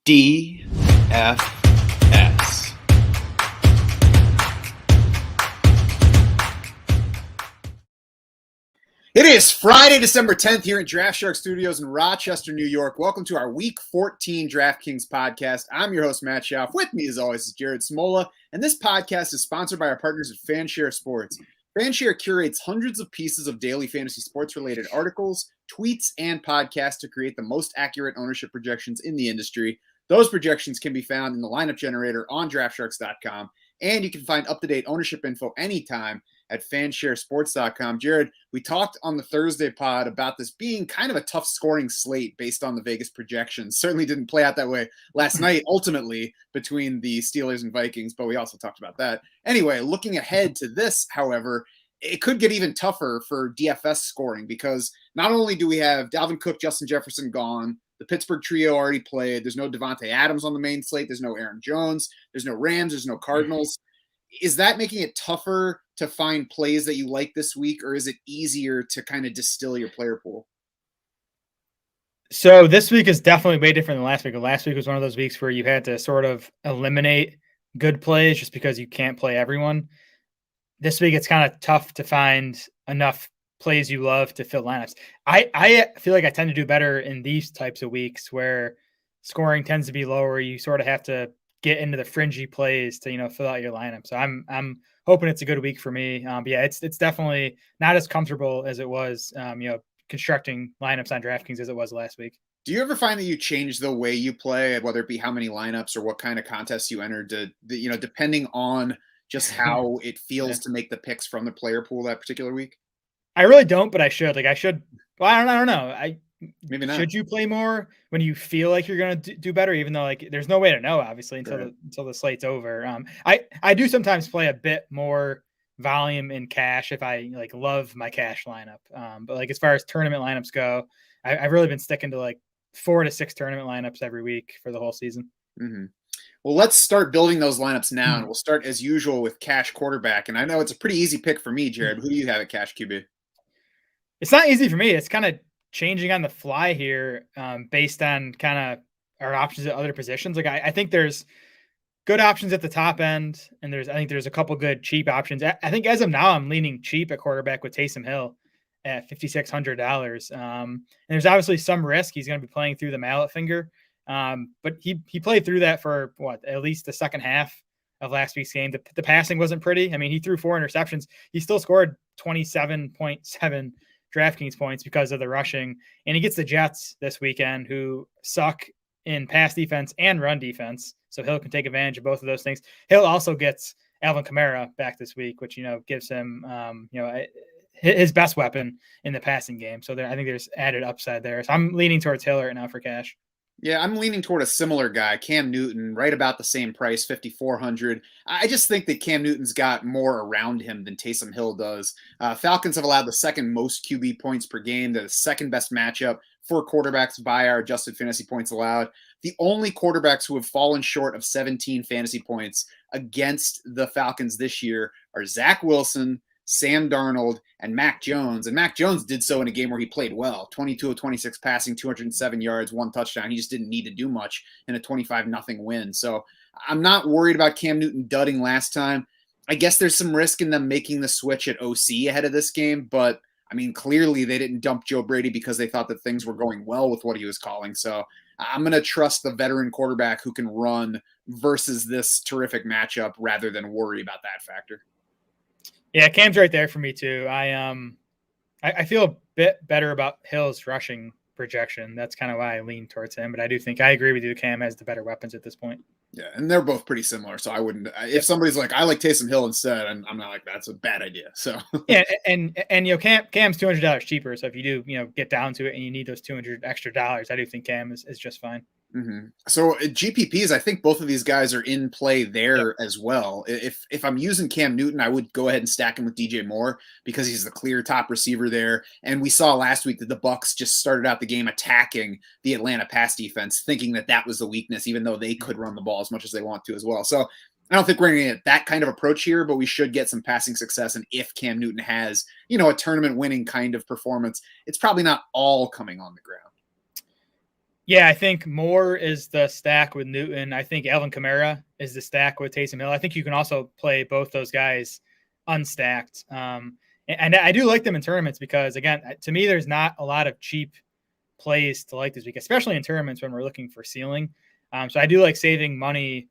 DFS. It is Friday, December 10th here at Draft Shark Studios in Rochester, New York. Welcome to our Week 14 DraftKings podcast. I'm your host, Matt Schauf. With me, as always, is Jared Smola, and this podcast is sponsored by our partners at FanShare Sports. FanShare curates hundreds of pieces of daily fantasy sports-related articles, tweets, and podcasts to create the most accurate ownership projections in the industry. Those projections can be found in the lineup generator on DraftSharks.com, and you can find up-to-date ownership info anytime at fansharesports.com. Jared, we talked on the Thursday pod about this being kind of a tough scoring slate based on the Vegas projections. Certainly didn't play out that way last night, ultimately, between the Steelers and Vikings, but we also talked about that. Anyway, looking ahead to this, however, it could get even tougher for DFS scoring because not only do we have Dalvin Cook, Justin Jefferson gone, the Pittsburgh trio already played, there's no Devontae Adams on the main slate, there's no Aaron Jones, there's no Rams, there's no Cardinals. Is that making it tougher to find plays that you like this week, or is it easier to kind of distill your player pool? So this week is definitely way different than last week. Last week was one of those weeks where you had to sort of eliminate good plays just because you can't play everyone. This week, it's kind of tough to find enough plays you love to fill lineups. I feel like I tend to do better in these types of weeks where scoring tends to be lower. You sort of have to get into the fringy plays to, fill out your lineup. So I'm hoping it's a good week for me. But yeah, it's definitely not as comfortable as it was, constructing lineups on DraftKings as it was last week. Do you ever find that you change the way you play, whether it be how many lineups or what kind of contests you enter, depending on just how it feels to make the picks from the player pool that particular week? I really don't, but I should. Well, I don't know. Maybe not. Should you play more when you feel like you're going to do better, even though there's no way to know, obviously, until the slate's over. I do sometimes play a bit more volume in cash if I love my cash lineup. But as far as tournament lineups go, I've really been sticking to 4 to 6 tournament lineups every week for the whole season. Mm-hmm. Well, let's start building those lineups now, and we'll start as usual with cash quarterback. And I know it's a pretty easy pick for me, Jared. Who do you have at cash QB? It's not easy for me. It's kind of changing on the fly here, based on kind of our options at other positions. I think there's good options at the top end, and I think there's a couple good cheap options. I think as of now, I'm leaning cheap at quarterback with Taysom Hill at $5,600. And there's obviously some risk. He's going to be playing through the mallet finger. But he played through that for at least the second half of last week's game. The passing wasn't pretty. I mean, he threw 4 interceptions. He still scored 27.7 DraftKings points because of the rushing, and he gets the Jets this weekend, who suck in pass defense and run defense. So Hill can take advantage of both of those things. Hill also gets Alvin Kamara back this week, which, gives him, his best weapon in the passing game. So I think there's added upside there. So I'm leaning towards Hill right now for cash. Yeah, I'm leaning toward a similar guy, Cam Newton, right about the same price, $5,400. I just think that Cam Newton's got more around him than Taysom Hill does. Falcons have allowed the second most QB points per game. They're the second best matchup for quarterbacks by our adjusted fantasy points allowed. The only quarterbacks who have fallen short of 17 fantasy points against the Falcons this year are Zach Wilson, Sam Darnold, and Mac Jones. And Mac Jones did so in a game where he played well. 22 of 26 passing, 207 yards, 1 touchdown. He just didn't need to do much in a 25-0 win. So I'm not worried about Cam Newton dudding last time. I guess there's some risk in them making the switch at OC ahead of this game, but I mean, clearly they didn't dump Joe Brady because they thought that things were going well with what he was calling. So I'm going to trust the veteran quarterback who can run versus this terrific matchup rather than worry about that factor. Yeah, Cam's right there for me too. I feel a bit better about Hill's rushing projection. That's kind of why I lean towards him. But I do think I agree with you. Cam has the better weapons at this point. Yeah, and they're both pretty similar. So I wouldn't. If somebody's like, I like Taysom Hill instead, I'm not like, that's a bad idea. So yeah, and Cam's $200 cheaper. So if you do get down to it and you need those $200 extra, I do think Cam is just fine. Mm-hmm. So GPPs, I think both of these guys are in play there as well. If I'm using Cam Newton, I would go ahead and stack him with DJ Moore because he's the clear top receiver there. And we saw last week that the Bucs just started out the game attacking the Atlanta pass defense, thinking that was the weakness, even though they could run the ball as much as they want to as well. So I don't think we're going to get that kind of approach here, but we should get some passing success. And if Cam Newton has, a tournament winning kind of performance, it's probably not all coming on the ground. Yeah, I think Moore is the stack with Newton. I think Alvin Kamara is the stack with Taysom Hill. I think you can also play both those guys unstacked. And I do like them in tournaments because, again, to me, there's not a lot of cheap plays to like this week, especially in tournaments when we're looking for ceiling. So I do like saving money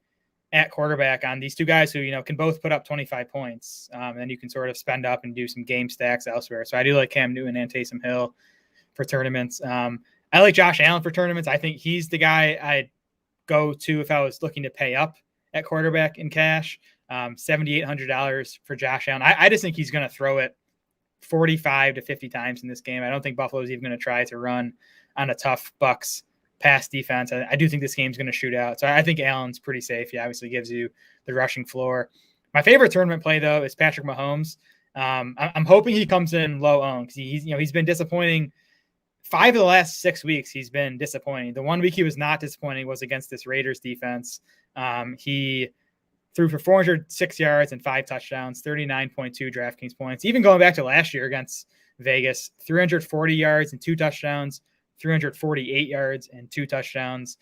at quarterback on these two guys who, can both put up 25 points. And you can sort of spend up and do some game stacks elsewhere. So I do like Cam Newton and Taysom Hill for tournaments. I like Josh Allen for tournaments. I think he's the guy I'd go to if I was looking to pay up at quarterback in cash. $7,800 for Josh Allen. I just think he's going to throw it 45 to 50 times in this game. I don't think Buffalo's even going to try to run on a tough Bucs pass defense. I do think this game's going to shoot out. So I think Allen's pretty safe. He obviously gives you the rushing floor. My favorite tournament play, though, is Patrick Mahomes. I'm hoping he comes in low owned because he's been disappointing. 5 of the last 6 weeks, he's been disappointing. The 1 week he was not disappointing was against this Raiders defense. He threw for 406 yards and 5 touchdowns, 39.2 DraftKings points. Even going back to last year against Vegas, 340 yards and 2 touchdowns, 348 yards and 2 touchdowns.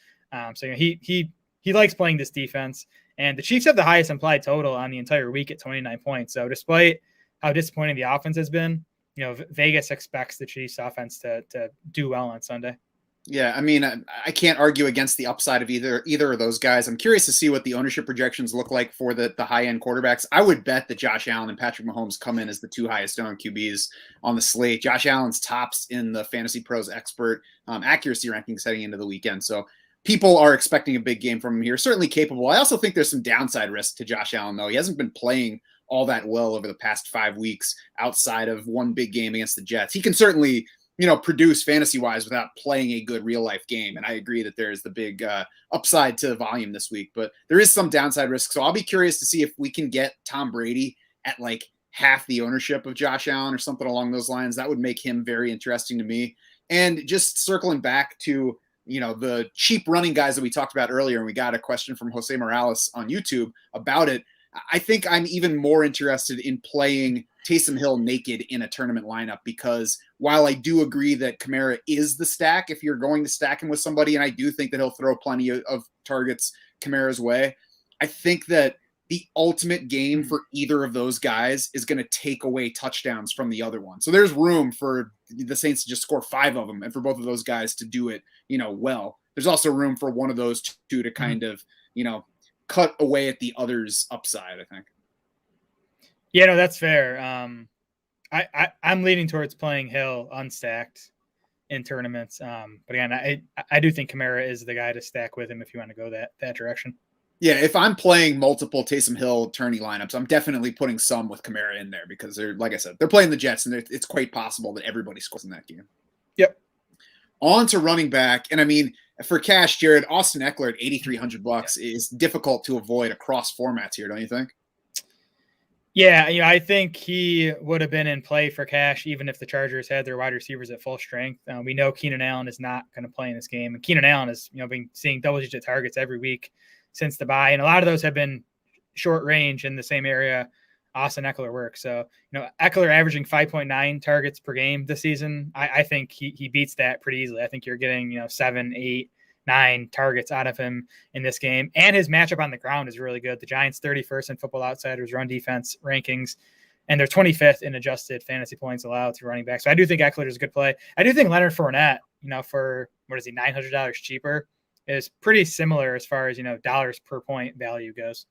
So he likes playing this defense. And the Chiefs have the highest implied total on the entire week at 29 points. So despite how disappointing the offense has been, Vegas expects the Chiefs offense to do well on Sunday. Yeah, I mean, I can't argue against the upside of either of those guys. I'm curious to see what the ownership projections look like for the high-end quarterbacks. I would bet that Josh Allen and Patrick Mahomes come in as the 2 highest owned QBs on the slate. Josh Allen's tops in the Fantasy Pros expert accuracy rankings heading into the weekend. So people are expecting a big game from him here. Certainly capable. I also think there's some downside risk to Josh Allen, though. He hasn't been playing all that well over the past 5 weeks outside of one big game against the Jets. He can certainly, produce fantasy-wise without playing a good real-life game. And I agree that there's the big upside to the volume this week. But there is some downside risk. So I'll be curious to see if we can get Tom Brady at like half the ownership of Josh Allen or something along those lines. That would make him very interesting to me. And just circling back to, the cheap running guys that we talked about earlier, and we got a question from Jose Morales on YouTube about it. I think I'm even more interested in playing Taysom Hill naked in a tournament lineup because while I do agree that Kamara is the stack, if you're going to stack him with somebody, and I do think that he'll throw plenty of targets Kamara's way, I think that the ultimate game for either of those guys is going to take away touchdowns from the other one. So there's room for the Saints to just score 5 of them and for both of those guys to do it, well. There's also room for one of those two to kind of, cut away at the other's upside, I think. Yeah, no, that's fair. I'm leaning towards playing Hill unstacked in tournaments. But again, I do think Kamara is the guy to stack with him if you want to go that direction. Yeah, if I'm playing multiple Taysom Hill tourney lineups, I'm definitely putting some with Kamara in there because they're, like I said, they're playing the Jets, and it's quite possible that everybody scores in that game. Yep. On to running back, and I mean, for cash, Jared, Austin Ekeler at $8,300 is difficult to avoid across formats here, don't you think? Yeah, I think he would have been in play for cash even if the Chargers had their wide receivers at full strength. We know Keenan Allen is not going to play in this game, and Keenan Allen has been seeing double-digit targets every week since the bye, and a lot of those have been short range in the same area Austin Ekeler works. So, Ekeler averaging 5.9 targets per game this season. I think he beats that pretty easily. I think you're getting, 7, 8, 9 targets out of him in this game. And his matchup on the ground is really good. The Giants 31st in Football Outsiders run defense rankings, and they're 25th in adjusted fantasy points allowed to running back. So I do think Ekeler is a good play. I do think Leonard Fournette, for what is he, $900 cheaper, is pretty similar as far as, dollars per point value goes.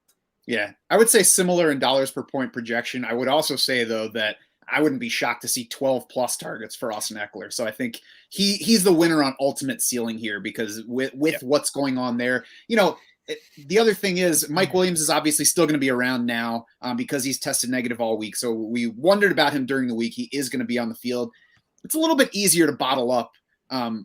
Yeah, I would say similar in dollars per point projection. I would also say, though, that I wouldn't be shocked to see 12 plus targets for Austin Ekeler. So I think he's the winner on ultimate ceiling here because with what's going on there, the other thing is Mike Williams is obviously still going to be around now because he's tested negative all week. So we wondered about him during the week. He is going to be on the field. It's a little bit easier to bottle up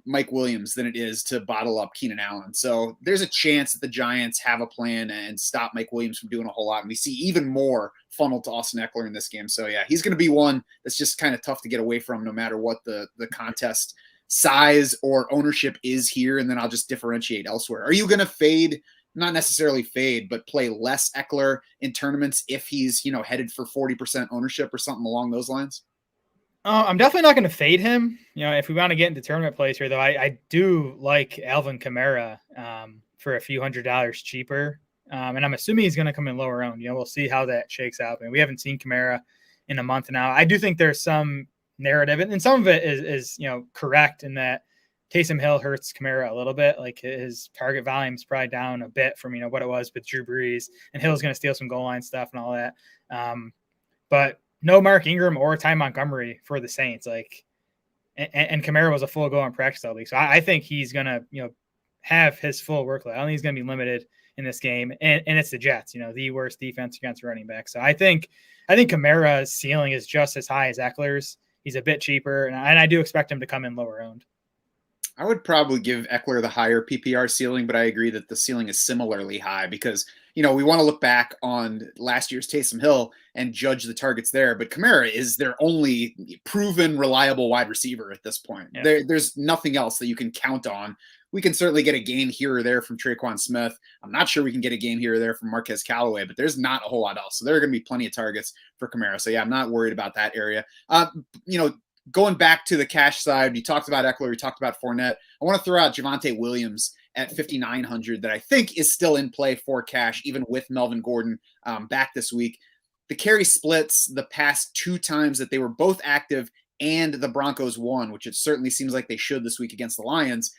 Mike Williams than it is to bottle up Keenan Allen. So there's a chance that the Giants have a plan and stop Mike Williams from doing a whole lot. And we see even more funneled to Austin Ekeler in this game. So yeah, he's going to be one that's just kind of tough to get away from no matter what the contest size or ownership is here. And then I'll just differentiate elsewhere. Are you going to fade, not necessarily fade, but play less Ekeler in tournaments if he's, headed for 40% ownership or something along those lines? I'm definitely not going to fade him. If we want to get into tournament plays here, though, I do like Alvin Kamara for a few $100s cheaper. And I'm assuming he's going to come in lower owned. We'll see how that shakes out. I mean, we haven't seen Kamara in a month now. I do think there's some narrative, and some of it is correct in that Taysom Hill hurts Kamara a little bit. Like his target volume is probably down a bit from what it was with Drew Brees, and Hill's going to steal some goal line stuff and all that. But no Mark Ingram or Ty Montgomery for the Saints. And Kamara was a full go in practice all week, so I think he's going to have his full workload. I don't think he's going to be limited in this game, and it's the Jets, the worst defense against running back. So I think Kamara's ceiling is just as high as Eckler's. He's a bit cheaper, and I do expect him to come in lower owned. I would probably give Ekeler the higher PPR ceiling, but I agree that the ceiling is similarly high because, we want to look back on last year's Taysom Hill and judge the targets there. But Kamara is their only proven reliable wide receiver at this point. Yeah. There's nothing else that you can count on. We can certainly get a game here or there from Traquan Smith. I'm not sure we can get a game here or there from Marquez Callaway, but there's not a whole lot else. So there are going to be plenty of targets for Kamara. So yeah, I'm not worried about that area. Going back to the cash side, we talked about Ekeler, we talked about Fournette. I want to throw out Javonte Williams at 5,900 that I think is still in play for cash, even with Melvin Gordon back this week. The carry splits the past two times that they were both active and the Broncos won, which it certainly seems like they should this week against the Lions.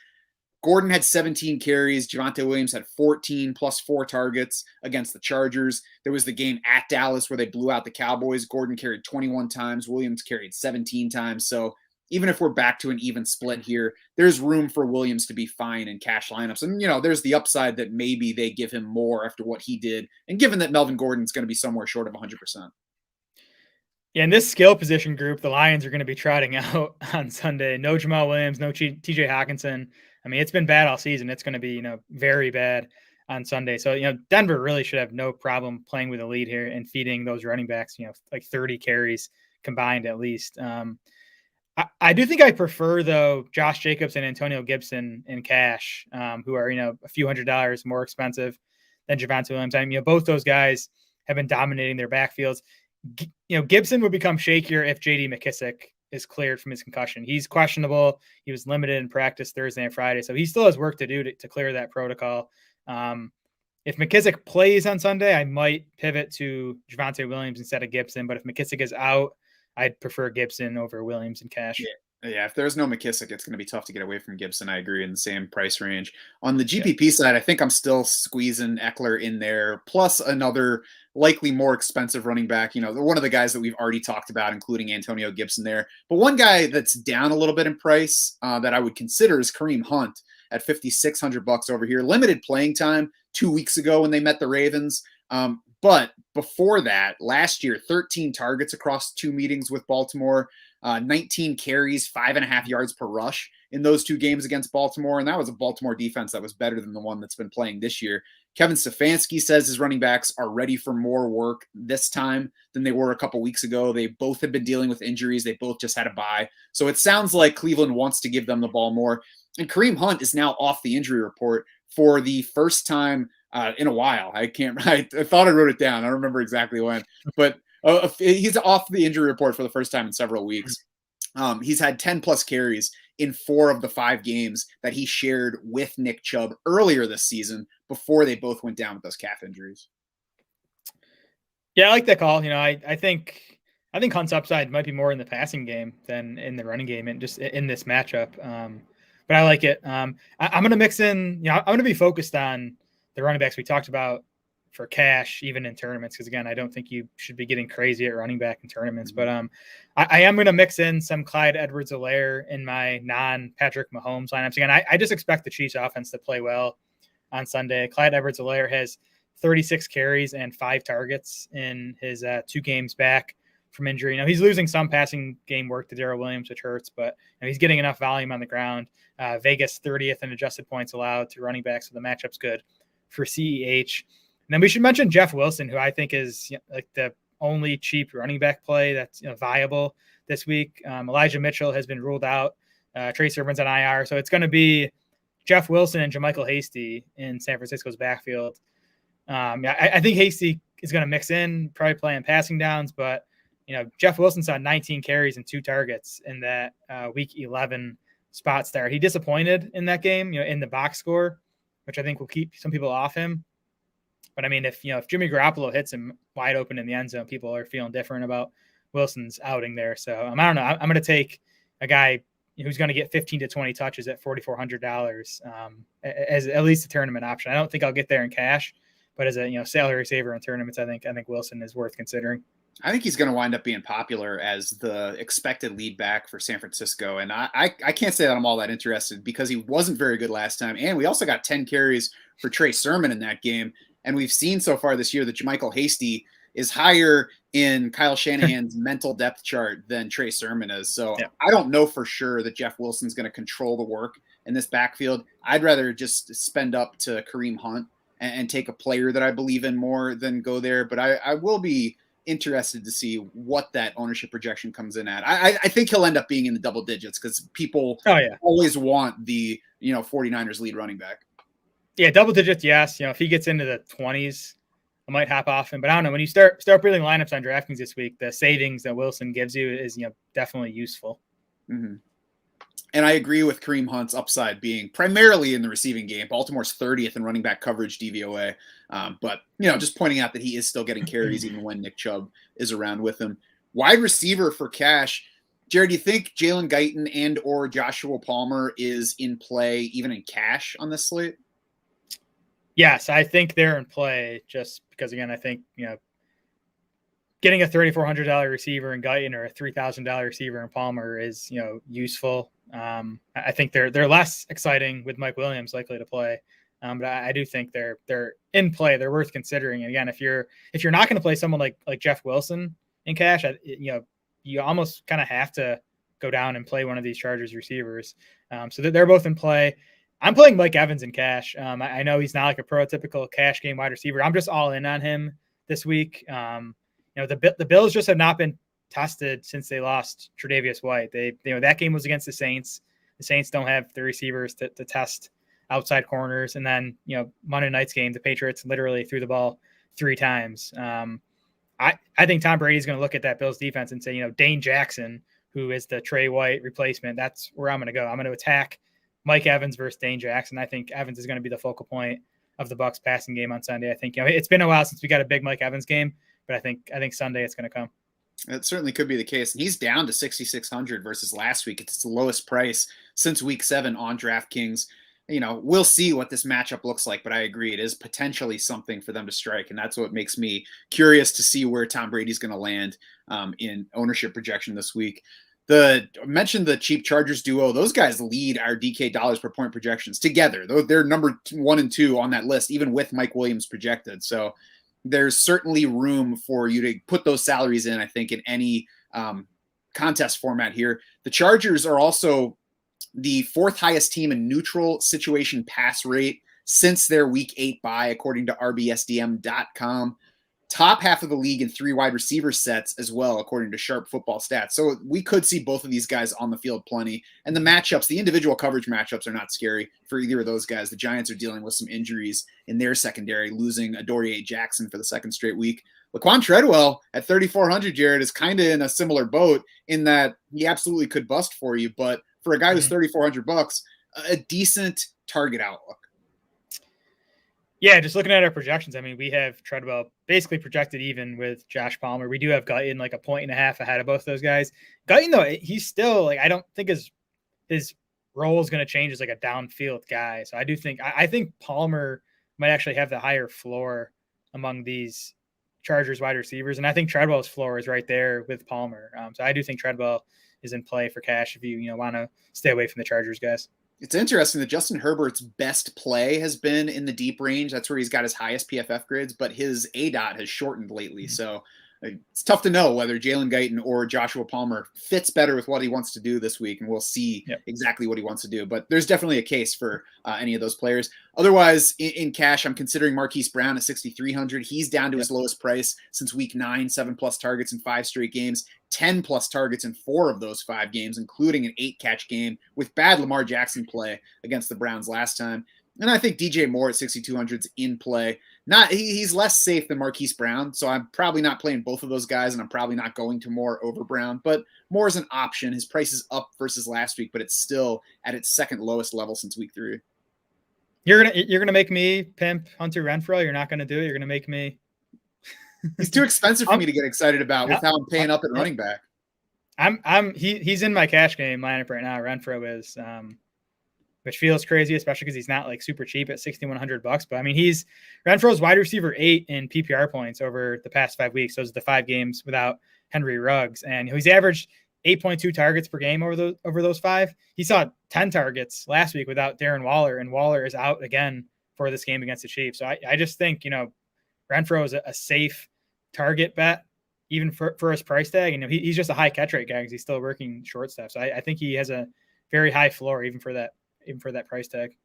Gordon had 17 carries. Javonte Williams had 14 plus 4 targets against the Chargers. There was the game at Dallas where they blew out the Cowboys. Gordon carried 21 times. Williams carried 17 times. So even if we're back to an even split here, there's room for Williams to be fine in cash lineups. And, there's the upside that maybe they give him more after what he did. And given that Melvin Gordon's going to be somewhere short of 100%. Yeah, in this skill position group, the Lions are going to be trotting out on Sunday. No Jamal Williams, no TJ Hawkinson. I mean, it's been bad all season. It's going to be, very bad on Sunday. So, Denver really should have no problem playing with a lead here and feeding those running backs, like 30 carries combined at least. I do think I prefer, though, Josh Jacobs and Antonio Gibson in cash, who are, a few $100s more expensive than Javonte Williams. I mean, both those guys have been dominating their backfields. Gibson would become shakier if J.D. McKissic is cleared from his concussion. He's questionable. He was limited in practice Thursday and Friday, so he still has work to do to clear that protocol. If McKissic plays on Sunday, I might pivot to Javonte Williams instead of Gibson, but if McKissic is out, I'd prefer Gibson over Williams in cash. Yeah, if there's no McKissic, it's going to be tough to get away from Gibson. I agree, in the same price range. On the GPP side, I think I'm still squeezing Ekeler in there, plus another likely more expensive running back. One of the guys that we've already talked about, including Antonio Gibson there. But one guy that's down a little bit in price that I would consider is Kareem Hunt at $5,600 over here. Limited playing time 2 weeks ago when they met the Ravens. But before that, last year, 13 targets across 2 meetings with Baltimore. 19 carries, 5.5 yards per rush in those 2 games against Baltimore. And that was a Baltimore defense that was better than the one that's been playing this year. Kevin Stefanski says his running backs are ready for more work this time than they were a couple weeks ago. They both have been dealing with injuries. They both just had a bye. So it sounds like Cleveland wants to give them the ball more. And Kareem Hunt is now off the injury report for the first time in a while. I thought I wrote it down. I don't remember exactly when, but he's off the injury report for the first time in several weeks. He's had 10 plus carries in 4 of the 5 games that he shared with Nick Chubb earlier this season before they both went down with those calf injuries. Yeah, I like that call. I think Hunt's upside might be more in the passing game than in the running game and just in this matchup. But I like it. I'm going to mix in, I'm going to be focused on the running backs we talked about for cash, even in tournaments. Because again, I don't think you should be getting crazy at running back in tournaments, but I am going to mix in some Clyde Edwards-Helaire in my non-Patrick Mahomes lineups. Again, I just expect the Chiefs offense to play well on Sunday. Clyde Edwards-Helaire has 36 carries and 5 targets in his 2 games back from injury. He's losing some passing game work to Darrell Williams, which hurts, but he's getting enough volume on the ground. Vegas 30th in adjusted points allowed to running backs, so the matchup's good for CEH. And then we should mention Jeff Wilson, who I think is like the only cheap running back play that's viable this week. Elijah Mitchell has been ruled out. Trey Sermon's on IR. So it's going to be Jeff Wilson and JaMychal Hasty in San Francisco's backfield. I think Hasty is going to mix in, probably playing passing downs, but Jeff Wilson saw 19 carries and 2 targets in that week 11 spot start. He disappointed in that game, in the box score, which I think will keep some people off him. But I mean, if Jimmy Garoppolo hits him wide open in the end zone, people are feeling different about Wilson's outing there. So I don't know. I'm going to take a guy who's going to get 15 to 20 touches at $4,400 as at least a tournament option. I don't think I'll get there in cash, but as a salary saver in tournaments, I think Wilson is worth considering. I think he's going to wind up being popular as the expected lead back for San Francisco. And I can't say that I'm all that interested because he wasn't very good last time. And we also got 10 carries for Trey Sermon in that game. And we've seen so far this year that JaMychal Hasty is higher in Kyle Shanahan's mental depth chart than Trey Sermon is. So yeah. I don't know for sure that Jeff Wilson's going to control the work in this backfield. I'd rather just spend up to Kareem Hunt and take a player that I believe in more than go there. But I will be interested to see what that ownership projection comes in at. I think he'll end up being in the double digits because people always want the 49ers lead running back. Yeah, double digits, yes. If he gets into the 20s, I might hop off him. But I don't know. When you start building lineups on DraftKings this week, the savings that Wilson gives you is definitely useful. Mm-hmm. And I agree with Kareem Hunt's upside being primarily in the receiving game. Baltimore's 30th in running back coverage DVOA. But, just pointing out that he is still getting carries even when Nick Chubb is around with him. Wide receiver for cash. Jared, do you think Jaylen Guyton and or Joshua Palmer is in play even in cash on this slate? Yes, I think they're in play just because, again, I think, getting a $3,400 receiver in Guyton or a $3,000 receiver in Palmer is, useful. I think they're less exciting with Mike Williams likely to play. But I do think they're in play. They're worth considering. And again, if you're not going to play someone like Jeff Wilson in cash, you almost kind of have to go down and play one of these Chargers receivers. So they're both in play. I'm playing Mike Evans in cash. I know he's not like a prototypical cash game wide receiver. I'm just all in on him this week. The Bills just have not been tested since they lost Tre'Davious White. That game was against the Saints. The Saints don't have the receivers to test outside corners. And then, Monday night's game, the Patriots literally threw the ball 3 times. I think Tom Brady's going to look at that Bills defense and say, Dane Jackson, who is the Trey White replacement, that's where I'm going to go. I'm going to attack Mike Evans versus Dane Jackson. I think Evans is going to be the focal point of the Bucs passing game on Sunday. I think, it's been a while since we got a big Mike Evans game, but I think Sunday it's going to come. It certainly could be the case. And he's down to 6,600 versus last week. It's the lowest price since week 7 on DraftKings. We'll see what this matchup looks like, but I agree it is potentially something for them to strike. And that's what makes me curious to see where Tom Brady's going to land in ownership projection this week. Mentioned the cheap Chargers duo. Those guys lead our DK dollars per point projections together. They're number 1 and 2 on that list, even with Mike Williams projected. So there's certainly room for you to put those salaries in, I think, in any contest format here. The Chargers are also the 4th highest team in neutral situation pass rate since their week 8 bye, according to rbsdm.com. Top half of the league in 3 wide receiver sets as well, according to Sharp Football Stats. So we could see both of these guys on the field plenty. And the matchups, the individual coverage matchups are not scary for either of those guys. The Giants are dealing with some injuries in their secondary, losing Adoree Jackson for the 2nd straight week. Laquan Treadwell at 3,400, Jared, is kind of in a similar boat in that he absolutely could bust for you. But for a guy who's $3,400, a decent target outlook. Yeah, just looking at our projections, I mean, we have Treadwell basically projected even with Josh Palmer. We do have Guyton like 1.5 points ahead of both those guys. Guyton, though, he's still I don't think his role is going to change as like a downfield guy. So I think Palmer might actually have the higher floor among these Chargers wide receivers, and I think Treadwell's floor is right there with Palmer. So I do think Treadwell is in play for cash if you want to stay away from the Chargers guys. It's interesting that Justin Herbert's best play has been in the deep range. That's where he's got his highest PFF grids, but his ADOT has shortened lately. Mm-hmm. So it's tough to know whether Jaylen Guyton or Joshua Palmer fits better with what he wants to do this week, and we'll see exactly what he wants to do. But there's definitely a case for any of those players. Otherwise, in cash, I'm considering Marquis Brown at 6,300. He's down to his lowest price since week 9, 7+ targets in 5 straight games, 10+ targets in 4 of those 5 games, including an 8-catch game with bad Lamar Jackson play against the Browns last time. And I think DJ Moore at 6,200 is in play. He's less safe than Marquis Brown, so I'm probably not playing both of those guys, and I'm probably not going to Moore over Brown. But Moore is an option. His price is up versus last week, but it's still at its second lowest level since week 3. You're gonna make me pimp Hunter Renfrow. You're not gonna do it. You're gonna make me. He's too expensive for me to get excited about with how I'm paying up at running back. He's in my cash game lineup right now. Renfrow is, which feels crazy, especially because he's not like super cheap at $6,100. But I mean, Renfro's wide receiver 8 in PPR points over the past 5 weeks. Those are the 5 games without Henry Ruggs, and he's averaged 8.2 targets per game over those 5. He saw 10 targets last week without Darren Waller, and Waller is out again for this game against the Chiefs. So I just think, Renfrow is a safe target bet, even for his price tag. He's just a high catch rate guy because he's still working short stuff. So I think he has a very high floor even for that price tag.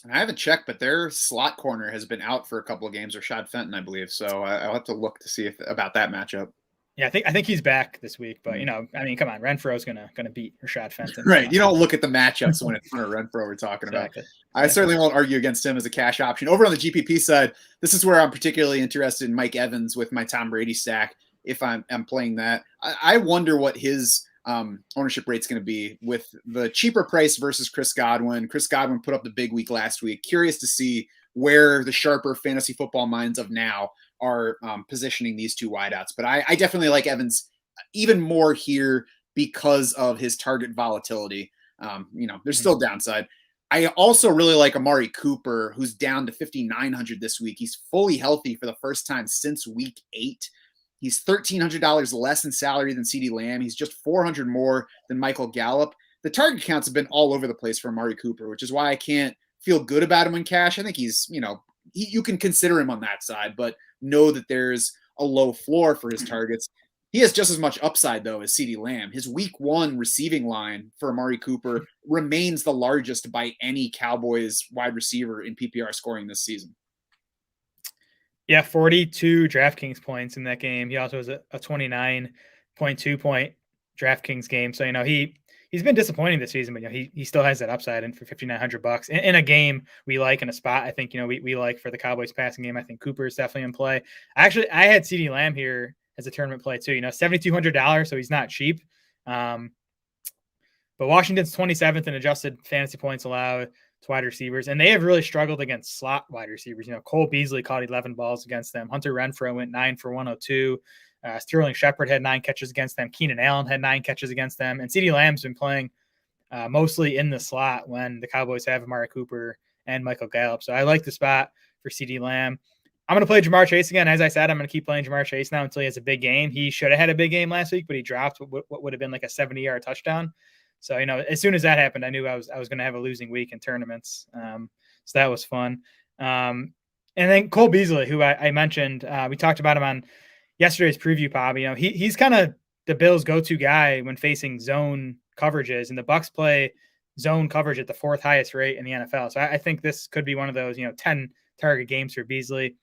And I haven't checked, but their slot corner has been out for a couple of games, or Rashad Fenton, I believe. So I'll have to look to see about that matchup. Yeah, I think he's back this week, but come on, Renfro's gonna beat Rashad Fenton. Right. You don't look at the matchups when it's Hunter Renfrow we're talking about. I certainly won't argue against him as a cash option. Over on the GPP side, this is where I'm particularly interested in Mike Evans with my Tom Brady stack. If I'm playing that, I wonder what his ownership rate's going to be with the cheaper price versus Chris Godwin. Chris Godwin put up the big week last week. Curious to see where the sharper fantasy football minds of now are positioning these two wideouts. But I definitely like Evans even more here because of his target volatility. There's still downside. I also really like Amari Cooper, who's down to 5,900 this week. He's fully healthy for the first time since week 8. He's $1,300 less in salary than CeeDee Lamb. He's just $400 more than Michael Gallup. The target counts have been all over the place for Amari Cooper, which is why I can't feel good about him in cash. I think he's, you can consider him on that side, but know that there's a low floor for his targets. He has just as much upside, though, as CeeDee Lamb. His week 1 receiving line for Amari Cooper remains the largest by any Cowboys wide receiver in PPR scoring this season. Yeah, 42 DraftKings points in that game. He also has a 29.2 point DraftKings game. So, he's been disappointing this season, but he still has that upside. And for $5,900 in a game we like, in a spot I think we like for the Cowboys passing game, I think Cooper is definitely in play. I had CeeDee Lamb here as a tournament play too. $7,200, so he's not cheap. But Washington's 27th in adjusted fantasy points allowed to wide receivers, and they have really struggled against slot wide receivers. Cole Beasley caught 11 balls against them. Hunter Renfrow went 9 for 102. Sterling Shepard had 9 catches against them. Keenan Allen had 9 catches against them. And CeeDee Lamb's been playing mostly in the slot when the Cowboys have Amari Cooper and Michael Gallup. So I like the spot for CeeDee Lamb. I'm going to play Jamar Chase again. As I said, I'm going to keep playing Jamar Chase now until he has a big game. He should have had a big game last week, but he dropped what would have been like a 70-yard touchdown. So, as soon as that happened, I knew I was going to have a losing week in tournaments. So that was fun. And then Cole Beasley, who I mentioned, we talked about him on yesterday's preview pod. He's kind of the Bills' go-to guy when facing zone coverages, and the Bucs play zone coverage at the 4th highest rate in the NFL. So I think this could be one of those, 10 target games for Beasley.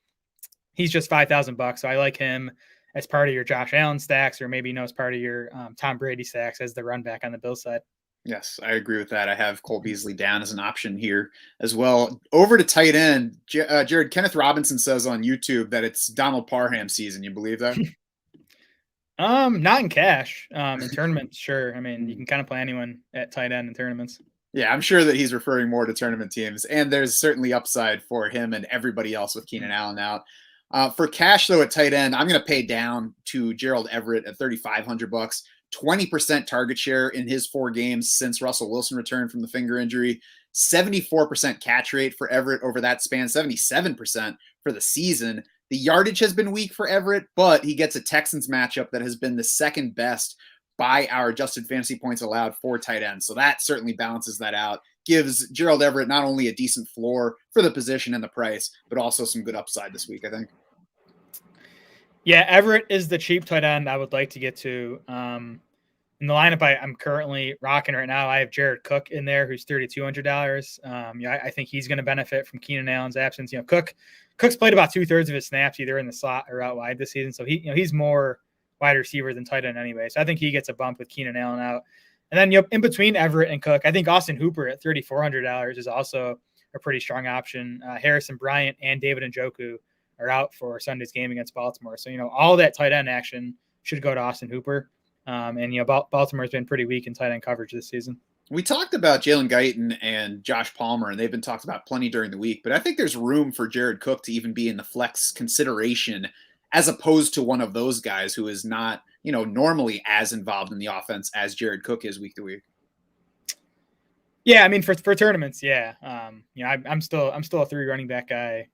He's just $5,000, so I like him as part of your Josh Allen stacks, or maybe as part of your Tom Brady stacks as the run back on the Bills side. Yes, I agree with that. I have Cole Beasley down as an option here as well. Over to tight end, Jared, Kenneth Robinson says on YouTube that it's Donald Parham season. You believe that? Not in cash. In tournaments, sure. You can kind of play anyone at tight end in tournaments. Yeah, I'm sure that he's referring more to tournament teams, and there's certainly upside for him and everybody else with Keenan Allen out. For cash, though, at tight end, I'm going to pay down to Gerald Everett at $3,500. 20% target share in his 4 games since Russell Wilson returned from the finger injury. 74% catch rate for Everett over that span. 77% for the season. The yardage has been weak for Everett, but he gets a Texans matchup that has been the second best by our adjusted fantasy points allowed for tight ends. So that certainly balances that out. Gives Gerald Everett not only a decent floor for the position and the price, but also some good upside this week, I think. Yeah, Everett is the cheap tight end I would like to get to. In the lineup I'm currently rocking right now, I have Jared Cook in there, who's $3,200. I think he's going to benefit from Keenan Allen's absence. Cook's played about 2/3 of his snaps either in the slot or out wide this season, so he's more wide receiver than tight end anyway. So I think he gets a bump with Keenan Allen out. And then in between Everett and Cook, I think Austin Hooper at $3,400 is also a pretty strong option. Harrison Bryant and David Njoku are out for Sunday's game against Baltimore. So, all that tight end action should go to Austin Hooper. And Baltimore's been pretty weak in tight end coverage this season. We talked about Jaylen Guyton and Josh Palmer, and they've been talked about plenty during the week, but I think there's room for Jared Cook to even be in the flex consideration as opposed to one of those guys who is not, normally as involved in the offense as Jared Cook is week to week. Yeah, I mean, for tournaments, yeah. I'm still a 3 running back guy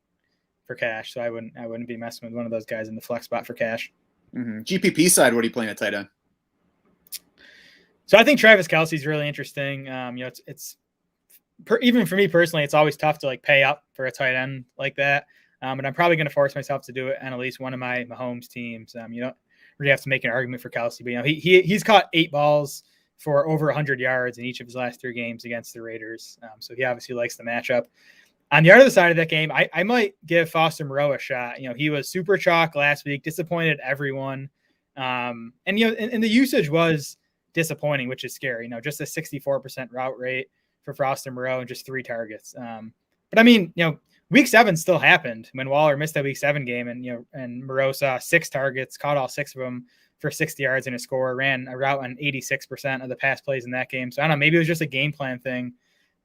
for cash, so I wouldn't be messing with one of those guys in the flex spot for cash. Mm-hmm. GPP side, what are you playing at tight end? So I think Travis Kelce is really interesting. Even for me personally, it's always tough to pay up for a tight end like that. But I'm probably going to force myself to do it on at least one of my Mahomes teams. You don't really have to make an argument for Kelce, but he's caught 8 balls for over 100 yards in each of his last 3 games against the Raiders. So he obviously likes the matchup. On the other side of that game, I might give Foster Moreau a shot. He was super chalk last week, disappointed everyone. And the usage was disappointing, which is scary. Just a 64% route rate for Foster Moreau and just 3 targets. But I mean, week 7 still happened when Waller missed that week 7 game, and Moreau saw 6 targets, caught all 6 of them for 60 yards and a score, ran a route on 86% of the pass plays in that game. So I don't know, maybe it was just a game plan thing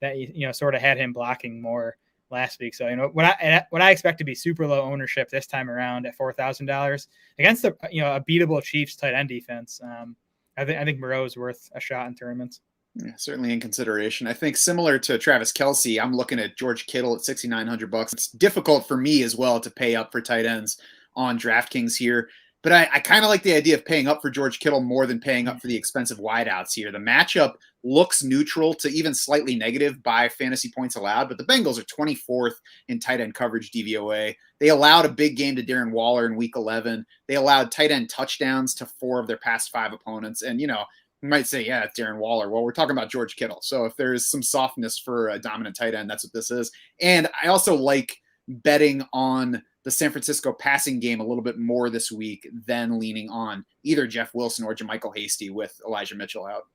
that sort of had him blocking more last week. So what I expect to be super low ownership this time around at $4,000 against a beatable Chiefs tight end defense. I think Moreau is worth a shot in tournaments. Yeah, certainly in consideration. I think similar to Travis Kelce, I'm looking at George Kittle at $6,900. It's difficult for me as well to pay up for tight ends on DraftKings here, but I kind of like the idea of paying up for George Kittle more than paying up for the expensive wideouts here. The matchup looks neutral to even slightly negative by fantasy points allowed, but the Bengals are 24th in tight end coverage DVOA. They allowed a big game to Darren Waller in week 11. They allowed tight end touchdowns to 4 of their past 5 opponents. And, you might say, yeah, it's Darren Waller. Well, we're talking about George Kittle. So if there's some softness for a dominant tight end, that's what this is. And I also like betting on the San Francisco passing game a little bit more this week than leaning on either Jeff Wilson or Jermichael Hasty with Elijah Mitchell out.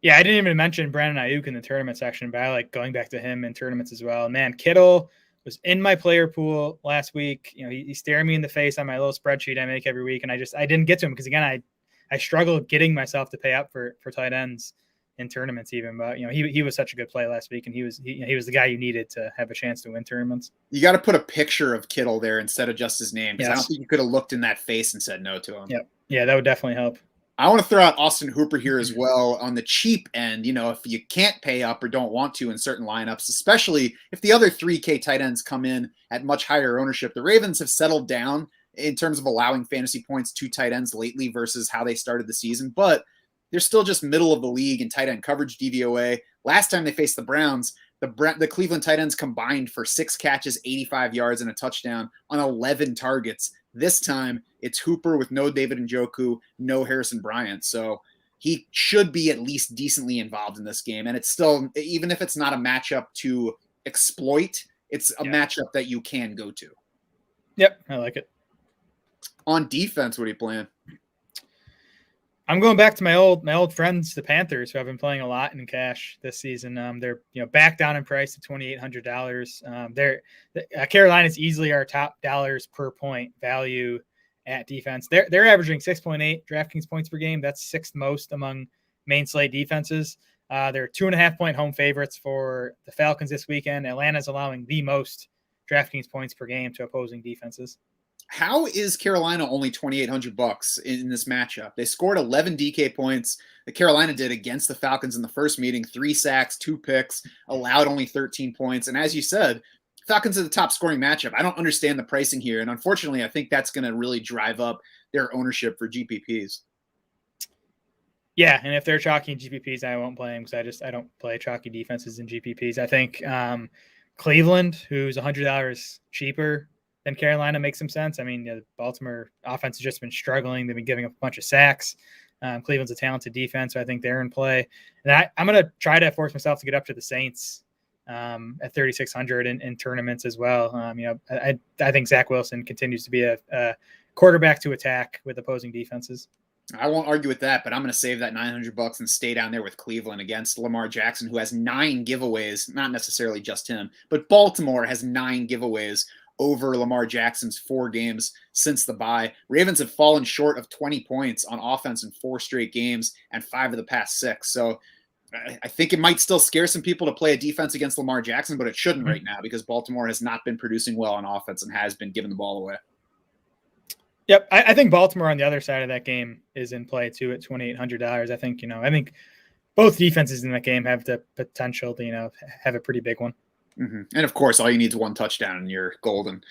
Yeah, I didn't even mention Brandon Ayuk in the tournament section, but I like going back to him in tournaments as well. Man, Kittle was in my player pool last week. He's staring me in the face on my little spreadsheet I make every week, and I didn't get to him because, again, I struggle getting myself to pay up for tight ends in tournaments even, but he was such a good play last week, and he was the guy you needed to have a chance to win tournaments. You got to put a picture of Kittle there instead of just his name, because Yes. I don't think you could have looked in that face and said no to him. Yep. Yeah, that would definitely help. I want to throw out Austin Hooper here as well on the cheap end. If you can't pay up or don't want to in certain lineups, especially if the other 3K tight ends come in at much higher ownership. The Ravens have settled down in terms of allowing fantasy points to tight ends lately versus how they started the season, but they're still just middle of the league in tight end coverage DVOA. Last time they faced the Browns, the Cleveland tight ends combined for 6 catches, 85 yards, and a touchdown on 11 targets. This time, it's Hooper with no David Njoku, no Harrison Bryant. So he should be at least decently involved in this game. And it's still, even if it's not a matchup to exploit, it's a matchup that you can go to. Yep, I like it. On defense, what are you playing? I'm going back to my old friends, the Panthers, who I've been playing a lot in cash this season. They're back down in price to $2,800. Carolina's easily our top dollars per point value at defense. They're averaging 6.8 DraftKings points per game. That's 6th most among main slate defenses. They're 2.5 point home favorites for the Falcons this weekend. Atlanta's allowing the most DraftKings points per game to opposing defenses. How is Carolina only $2,800 in this matchup? They scored 11 DK points. The Carolina did against the Falcons in the first meeting, 3 sacks, 2 picks, allowed only 13 points. And as you said, Falcons are the top scoring matchup. I don't understand the pricing here. And unfortunately, I think that's going to really drive up their ownership for GPPs. Yeah, and if they're chalky in GPPs, I won't play them because I don't play chalky defenses in GPPs. I think Cleveland, who's $100 cheaper than Carolina, makes some sense. I mean, the Baltimore offense has just been struggling. They've been giving up a bunch of sacks. Cleveland's a talented defense, so I think they're in play. And I'm going to try to force myself to get up to the Saints at 3,600 in tournaments as well. I think Zach Wilson continues to be a quarterback to attack with opposing defenses. I won't argue with that, but I'm going to save that $900 and stay down there with Cleveland against Lamar Jackson, who has 9 giveaways, not necessarily just him, but Baltimore has 9 giveaways over Lamar Jackson's 4 games since the bye. Ravens have fallen short of 20 points on offense in 4 straight games and 5 of the past 6. So I think it might still scare some people to play a defense against Lamar Jackson, but it shouldn't right now because Baltimore has not been producing well on offense and has been giving the ball away. Yep. I think Baltimore on the other side of that game is in play too at $2,800. I think both defenses in that game have the potential to, have a pretty big one. Mm-hmm. And of course, all you need is 1 touchdown and you're golden.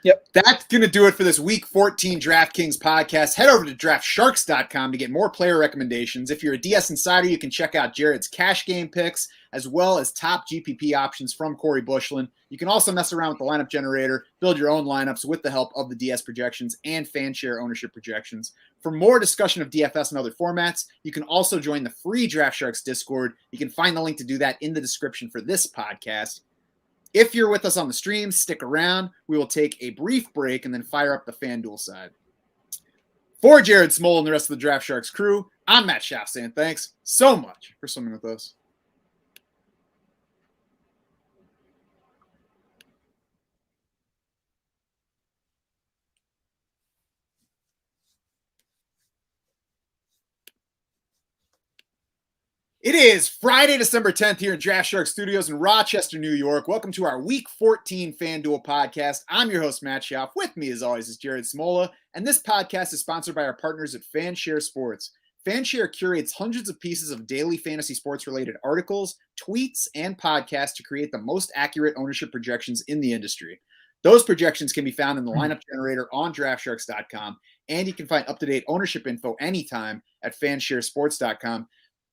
Yep. That's going to do it for this Week 14 DraftKings podcast. Head over to DraftSharks.com to get more player recommendations. If you're a DS Insider, you can check out Jared's cash game picks, as well as top GPP options from Corey Bushland. You can also mess around with the lineup generator, build your own lineups with the help of the DS projections and FanShare ownership projections. For more discussion of DFS and other formats, you can also join the free DraftSharks Discord. You can find the link to do that in the description for this podcast. If you're with us on the stream, stick around. We will take a brief break and then fire up the FanDuel side. For Jared Smole and the rest of the Draft Sharks crew, I'm Matt Schaff saying thanks so much for swimming with us. It is Friday, December 10th here in Draft Shark Studios in Rochester, New York. Welcome to our Week 14 FanDuel podcast. I'm your host, Matt Schaff. With me, as always, is Jared Smola, and this podcast is sponsored by our partners at FanShare Sports. FanShare curates hundreds of pieces of daily fantasy sports-related articles, tweets, and podcasts to create the most accurate ownership projections in the industry. Those projections can be found in the lineup generator on DraftSharks.com, and you can find up-to-date ownership info anytime at FanshareSports.com.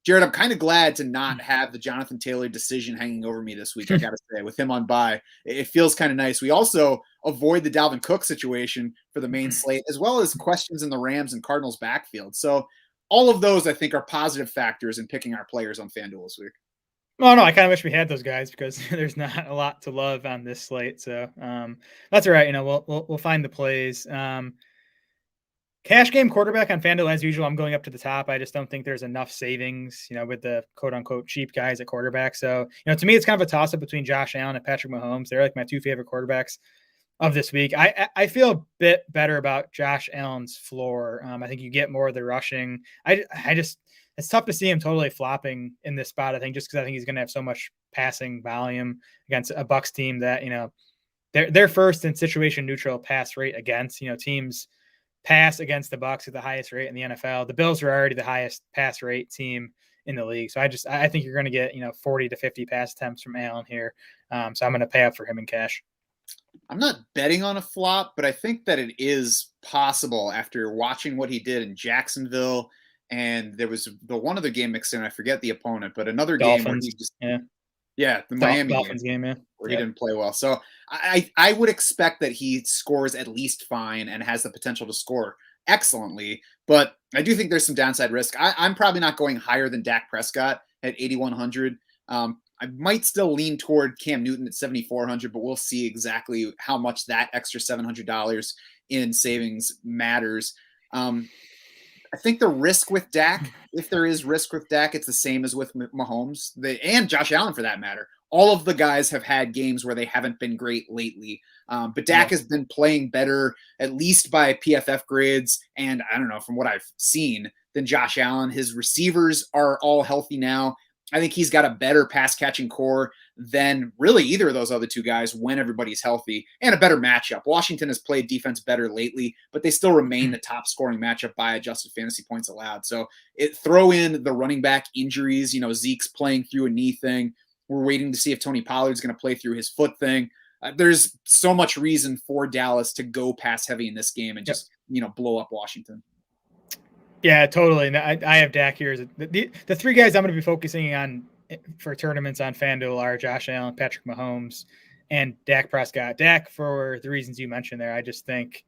Jared, I'm kind of glad to not have the Jonathan Taylor decision hanging over me this week, I got to say, with him on bye. It feels kind of nice. We also avoid the Dalvin Cook situation for the main slate, as well as questions in the Rams and Cardinals backfield. So all of those, I think, are positive factors in picking our players on FanDuel this week. Oh, no, I kind of wish we had those guys because there's not a lot to love on this slate. So that's all right. We'll find the plays. Cash game quarterback on FanDuel, as usual, I'm going up to the top. I just don't think there's enough savings, with the quote unquote cheap guys at quarterback. So, to me, it's kind of a toss up between Josh Allen and Patrick Mahomes. They're like my 2 favorite quarterbacks of this week. I feel a bit better about Josh Allen's floor. I think you get more of the rushing. It's tough to see him totally flopping in this spot. I think just because I think he's going to have so much passing volume against a Bucs team that, they're first in situation neutral pass rate against, teams pass against the Bucs at the highest rate in the NFL. The Bills are already the highest pass rate team in the league. So I think you're going to get, 40 to 50 pass attempts from Allen here. So I'm going to pay up for him in cash. I'm not betting on a flop, but I think that it is possible after watching what he did in Jacksonville. And there was the one other game mixed in, I forget the opponent, but another Dolphins, game where he just, the Miami Dolphins game, where he didn't play well. So I would expect that he scores at least fine and has the potential to score excellently. But I do think there's some downside risk. I'm probably not going higher than Dak Prescott at 8,100. I might still lean toward Cam Newton at 7,400, but we'll see exactly how much that extra $700 in savings matters. I think the risk with Dak, if there is risk with Dak, it's the same as with Mahomes and Josh Allen for that matter. All of the guys have had games where they haven't been great lately. But Dak has been playing better, at least by PFF grades, and I don't know, from what I've seen, than Josh Allen. His receivers are all healthy now. I think he's got a better pass-catching core than really either of those other 2 guys when everybody's healthy, and a better matchup. Washington has played defense better lately, but they still remain the top-scoring matchup by adjusted fantasy points allowed. So throw in the running back injuries. Zeke's playing through a knee thing. We're waiting to see if Tony Pollard's going to play through his foot thing. There's so much reason for Dallas to go pass-heavy in this game and just blow up Washington. Yeah, totally. And I have Dak here. The 3 guys I'm going to be focusing on for tournaments on FanDuel are Josh Allen, Patrick Mahomes, and Dak Prescott. Dak, for the reasons you mentioned there, I just think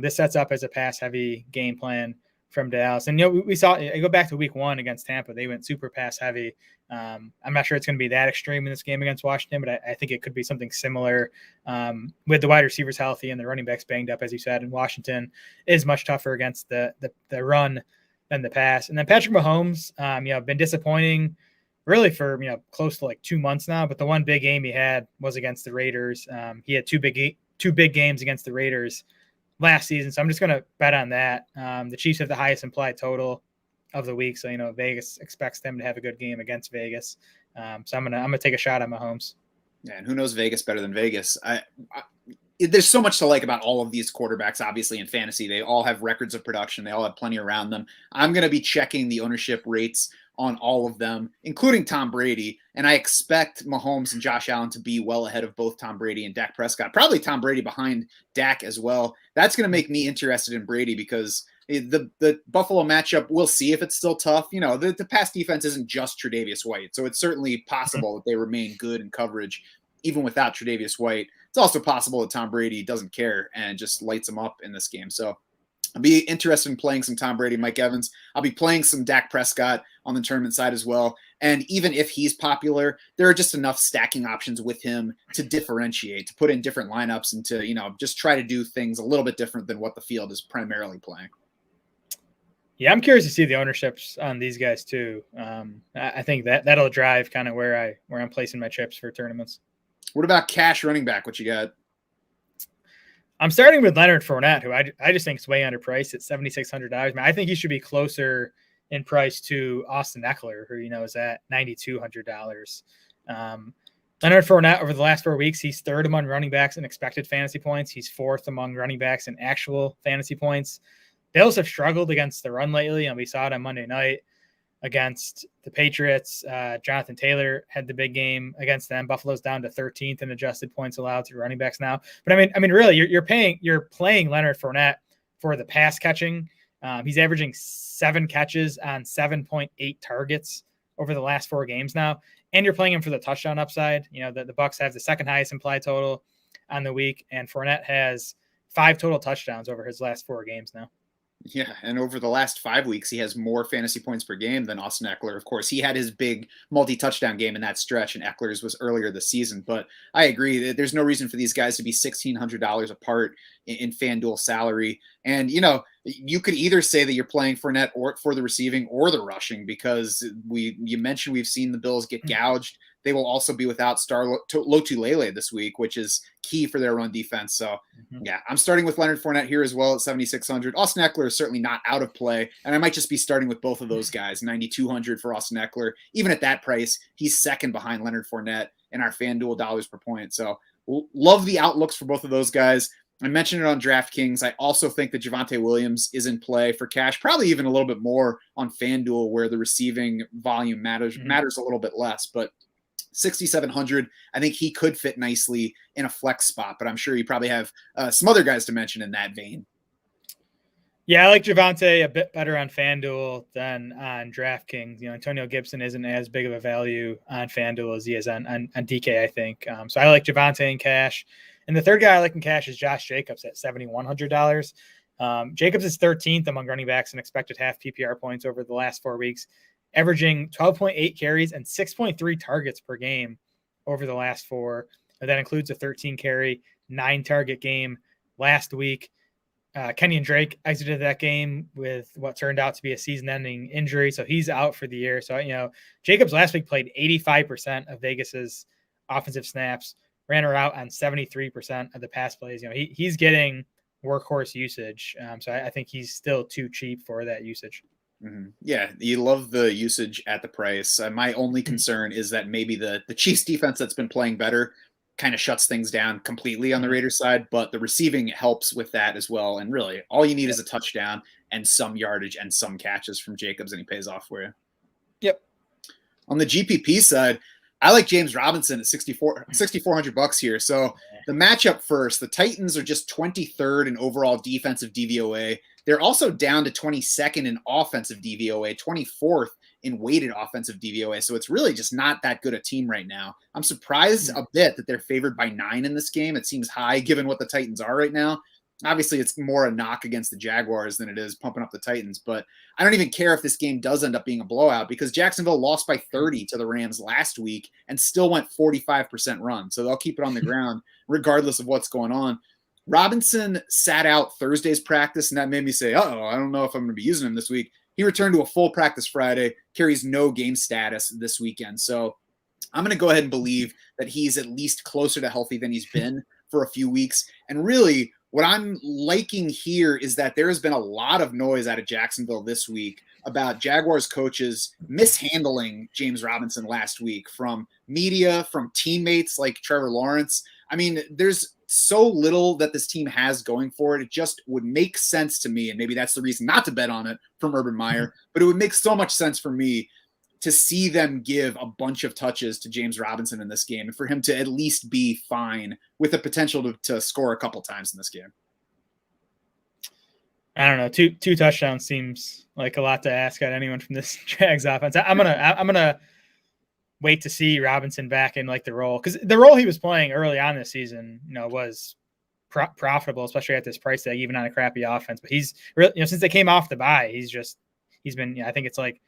this sets up as a pass-heavy game plan from Dallas. And, we saw – I go back to week 1 against Tampa. They went super pass-heavy. I'm not sure it's going to be that extreme in this game against Washington, but I think it could be something similar with the wide receivers healthy and the running backs banged up, as you said. And Washington is much tougher against the run than the pass. And then Patrick Mahomes, been disappointing really for, close to like 2 months now, but the one big game he had was against the Raiders. He had two big games against the Raiders last season. So I'm just going to bet on that. The Chiefs have the highest implied total of the week. So, Vegas expects them to have a good game against Vegas. So I'm going to take a shot at Mahomes. Yeah, and who knows Vegas better than Vegas? There's so much to like about all of these quarterbacks, obviously, in fantasy. They all have records of production. They all have plenty around them. I'm going to be checking the ownership rates on all of them, including Tom Brady. And I expect Mahomes and Josh Allen to be well ahead of both Tom Brady and Dak Prescott. Probably Tom Brady behind Dak as well. That's going to make me interested in Brady because the Buffalo matchup, we'll see if it's still tough. The pass defense isn't just Tre'Davious White. So it's certainly possible that they remain good in coverage, even without Tre'Davious White. It's also possible that Tom Brady doesn't care and just lights them up in this game. So I'll be interested in playing some Tom Brady, Mike Evans. I'll be playing some Dak Prescott on the tournament side as well. And even if he's popular, there are just enough stacking options with him to differentiate, to put in different lineups and to, just try to do things a little bit different than what the field is primarily playing. Yeah, I'm curious to see the ownerships on these guys too. I think that'll drive kind of where I'm placing my chips for tournaments. What about cash running back? What you got? I'm starting with Leonard Fournette, who I just think is way underpriced at $7,600. I think he should be closer in price to Austin Ekeler, who is at $9,200. Leonard Fournette over the last 4 weeks, he's third among running backs in expected fantasy points. He's fourth among running backs in actual fantasy points. Bills have struggled against the run lately, and we saw it on Monday night against the Patriots. Jonathan Taylor had the big game against them. Buffalo's down to 13th in adjusted points allowed to running backs now. But I mean, really, you're playing Leonard Fournette for the pass catching. He's averaging 7 catches on 7.8 targets over the last 4 games now, and you're playing him for the touchdown upside. The Bucs have the second highest implied total on the week, and Fournette has 5 total touchdowns over his last 4 games now. Yeah, and over the last 5 weeks, he has more fantasy points per game than Austin Ekeler. Of course, he had his big multi-touchdown game in that stretch, and Eckler's was earlier this season. But I agree that there's no reason for these guys to be $1,600 apart in FanDuel salary. And, you could either say that you're playing Fournette or for the receiving or the rushing because you mentioned we've seen the Bills get gouged. They will also be without Star Lotulelei this week, which is key for their run defense. So, yeah, I'm starting with Leonard Fournette here as well at 7,600. Austin Ekeler is certainly not out of play, and I might just be starting with both of those guys, 9,200 for Austin Ekeler. Even at that price, he's second behind Leonard Fournette in our FanDuel dollars per point. So, love the outlooks for both of those guys. I mentioned it on DraftKings. I also think that Javonte Williams is in play for cash, probably even a little bit more on FanDuel where the receiving volume matters a little bit less, but 6,700. I think he could fit nicely in a flex spot, but I'm sure you probably have some other guys to mention in that vein. Yeah, I like Javonte a bit better on FanDuel than on DraftKings. Antonio Gibson isn't as big of a value on FanDuel as he is on DK, I think. So I like Javonte in cash. And the third guy I like in cash is Josh Jacobs at $7,100. Jacobs is 13th among running backs in expected half PPR points over the last 4 weeks, averaging 12.8 carries and 6.3 targets per game over the last 4. And that includes a 13 carry, 9 target game last week. Kenyon Drake exited that game with what turned out to be a season-ending injury, so he's out for the year. So, Jacobs last week played 85% of Vegas's offensive snaps, ran her out on 73% of the pass plays. He's getting workhorse usage. So I think he's still too cheap for that usage. Mm-hmm. Yeah, you love the usage at the price. My only concern is that maybe the Chiefs defense that's been playing better kind of shuts things down completely on the Raiders side, but the receiving helps with that as well. And really, all you need is a touchdown and some yardage and some catches from Jacobs, and he pays off for you. Yep. On the GPP side, I like James Robinson at $6,400 here. So the matchup first, the Titans are just 23rd in overall defensive DVOA. They're also down to 22nd in offensive DVOA, 24th in weighted offensive DVOA. So it's really just not that good a team right now. I'm surprised a bit that they're favored by 9 in this game. It seems high given what the Titans are right now. Obviously, it's more a knock against the Jaguars than it is pumping up the Titans. But I don't even care if this game does end up being a blowout because Jacksonville lost by 30 to the Rams last week and still went 45% run. So they'll keep it on the ground regardless of what's going on. Robinson sat out Thursday's practice, and that made me say, I don't know if I'm going to be using him this week. He returned to a full practice Friday, carries no game status this weekend. So I'm going to go ahead and believe that he's at least closer to healthy than he's been for a few weeks. And really, what I'm liking here is that there has been a lot of noise out of Jacksonville this week about Jaguars coaches mishandling James Robinson last week, from media, from teammates like Trevor Lawrence. I mean, there's so little that this team has going for it. It just would make sense to me, and maybe that's the reason not to bet on it from Urban Meyer, but it would make so much sense for me to see them give a bunch of touches to James Robinson in this game and for him to at least be fine with the potential to score a couple times in this game. I don't know. Two touchdowns seems like a lot to ask at anyone from this Jags offense. I'm gonna wait to see Robinson back in like the role, because the role he was playing early on this season, was profitable, especially at this price tag, even on a crappy offense. But he's really, since they came off the bye, he's been, I think it's like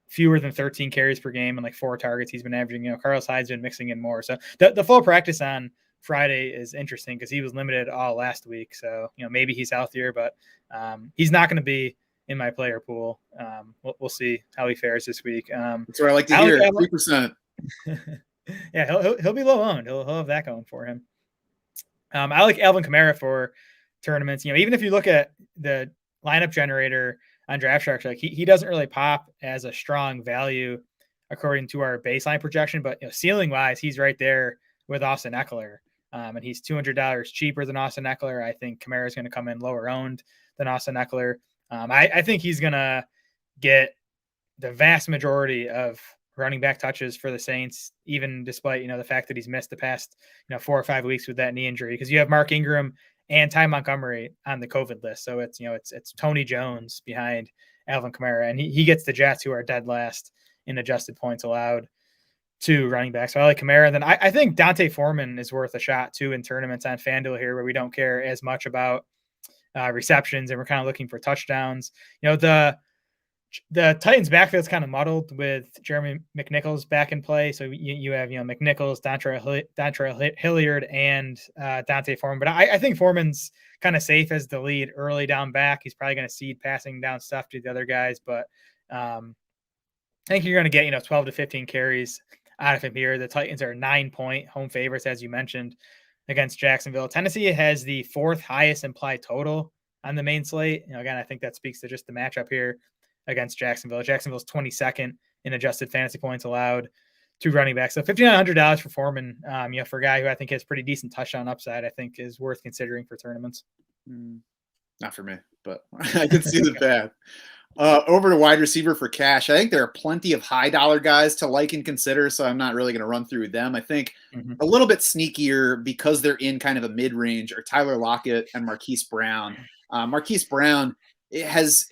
fewer than 13 carries per game and like 4 targets he's been averaging. Carlos Hyde's been mixing in more. So the full practice on Friday is interesting because he was limited all last week. So, maybe he's healthier, but he's not going to be in my player pool. We'll see how he fares this week. That's what I like to hear. 3%. Yeah, he'll be low owned. He'll have that going for him. I like Alvin Kamara for tournaments. Even if you look at the lineup generator on DraftSharks, like he doesn't really pop as a strong value according to our baseline projection, but ceiling wise, he's right there with Austin Ekeler. And he's $200 cheaper than Austin Ekeler. I think Kamara is going to come in lower owned than Austin Ekeler. I think he's going to get the vast majority of running back touches for the Saints, even despite, the fact that he's missed the past, 4 or 5 weeks with that knee injury, because you have Mark Ingram and Ty Montgomery on the COVID list. So it's, it's Tony Jones behind Alvin Kamara, and he gets the Jets, who are dead last in adjusted points allowed to running back. So I like Kamara. Then I think Dante Foreman is worth a shot too in tournaments on FanDuel here, where we don't care as much about receptions and we're kind of looking for touchdowns. The Titans backfield is kind of muddled with Jeremy McNichols back in play. So you have, McNichols, Dontre Hilliard, and Dante Foreman. But I think Foreman's kind of safe as the lead early down back. He's probably going to seed passing down stuff to the other guys. But I think you're going to get, 12 to 15 carries out of him here. The Titans are 9-point home favorites, as you mentioned, against Jacksonville. Tennessee has the 4th highest implied total on the main slate. Again, I think that speaks to just the matchup here against Jacksonville. Jacksonville's 22nd in adjusted fantasy points allowed to running backs. So $5,900 for Foreman, for a guy who I think has pretty decent touchdown upside, I think is worth considering for tournaments. Not for me, but I can see the path. Over to wide receiver for cash. I think there are plenty of high dollar guys to like and consider, so I'm not really going to run through them. I think a little bit sneakier, because they're in kind of a mid-range, are Tyler Lockett and Marquis Brown. Marquis Brown, his